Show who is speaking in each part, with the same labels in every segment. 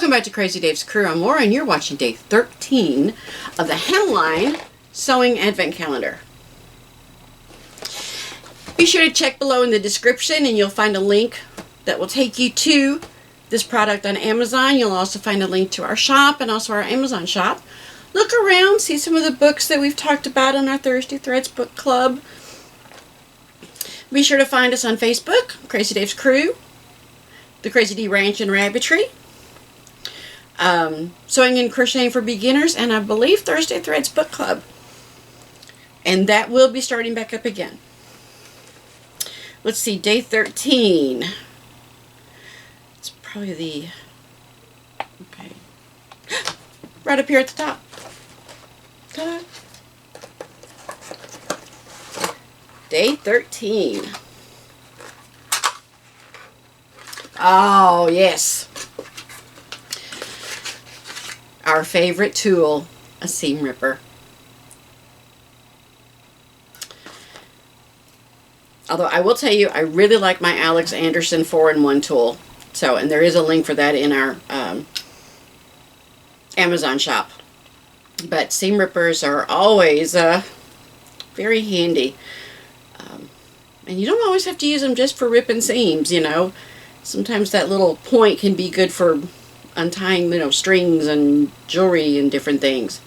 Speaker 1: Welcome back to Crazy Dave's Crew. I'm Laura and you're watching day 13 of the Hemline Sewing Advent Calendar. Be sure to check below in the description and you'll find a link that will take you to this product on Amazon. You'll also find a link to our shop and also our Amazon shop. Look around, see some of the books that we've talked about in our Thursday Threads book club. Be sure to find us on Facebook, Crazy Dave's Crew, the Crazy D Ranch and Rabbitry, Sewing and Crocheting for Beginners, and I believe Thursday Threads book club. And that will be starting back up again. Let's see, day 13. It's probably the, okay, right up here at the top. Ta-da. Day 13. Oh, yes. Our favorite tool, a seam ripper. Although I will tell you, I really like my Alex Anderson 4-in-1 tool. So, and there is a link for that in our Amazon shop. But seam rippers are always very handy. And you don't always have to use them just for ripping seams, you know. Sometimes that little point can be good for untying, you know, strings and jewelry and different things.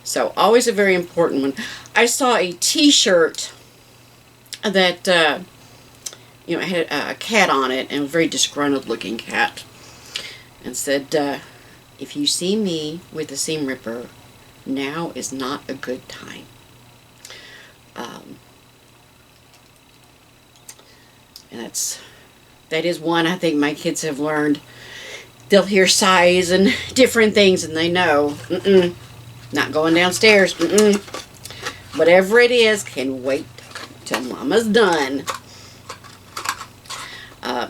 Speaker 1: So, always a very important one. I saw a t-shirt that, you know, had a cat on it, and a very disgruntled looking cat. And said, if you see me with a seam ripper, now is not a good time. And that is one I think my kids have learned. They'll hear sighs and different things and they know, not going downstairs, whatever it is can wait till Mama's done.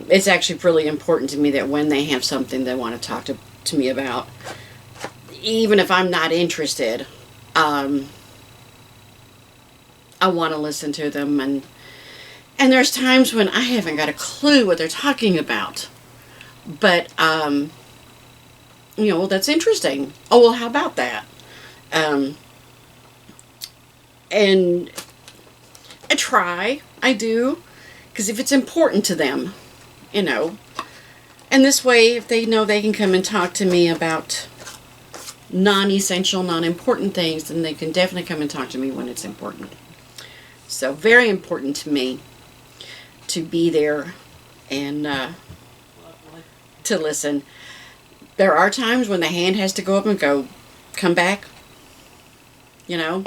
Speaker 1: It's actually really important to me that when they have something they want to talk to me about, even if I'm not interested, I want to listen to them, and there's times when I haven't got a clue what they're talking about. But, you know, that's interesting. Oh, well, how about that? And I try. I do. Because if it's important to them, you know. And this way, if they know they can come and talk to me about non-essential, non-important things, then they can definitely come and talk to me when it's important. So, very important to me to be there and to listen. There are times when the hand has to go up and go, come back. You know,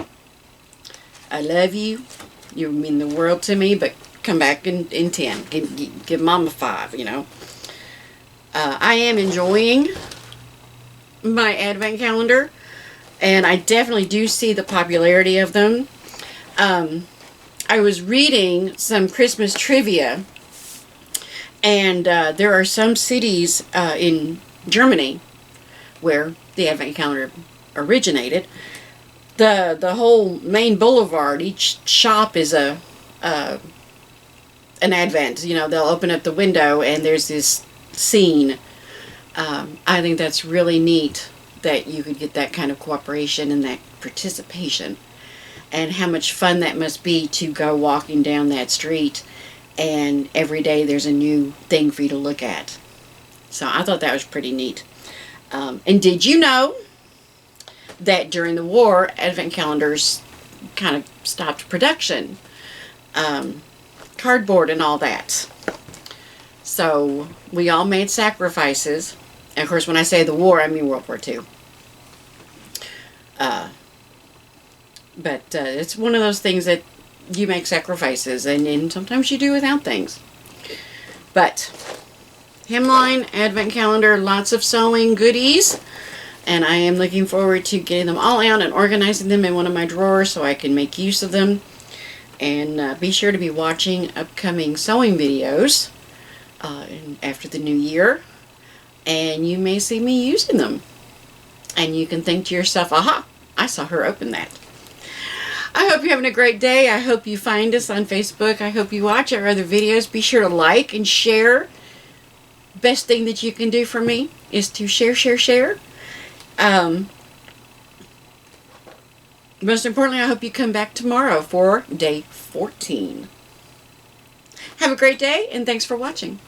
Speaker 1: I love you. You mean the world to me, but come back in 10. Give Mama 5, you know. I am enjoying my Advent calendar, and I definitely do see the popularity of them. I was reading some Christmas trivia, and there are some cities in Germany where the Advent calendar originated. The whole main boulevard, each shop is an Advent. You know, they'll open up the window and there's this scene. I think that's really neat that you could get that kind of cooperation and that participation. And how much fun that must be to go walking down that street and every day there's a new thing for you to look at. So I thought that was pretty neat. And did you know that during the war, Advent calendars kind of stopped production? Cardboard and all that. So we all made sacrifices. And of course, when I say the war, I mean World War II. But it's one of those things that you make sacrifices, and sometimes you do without things. But Hemline, Advent calendar, lots of sewing goodies, and I am looking forward to getting them all out and organizing them in one of my drawers so I can make use of them. And be sure to be watching upcoming sewing videos after the new year, and you may see me using them. And you can think to yourself, aha, I saw her open that. I hope you're having a great day. I hope you find us on Facebook. I hope you watch our other videos. Be sure to like and share. best thing that you can do for me is to share. Most importantly, I hope you come back tomorrow for day 14. Have a great day, and thanks for watching.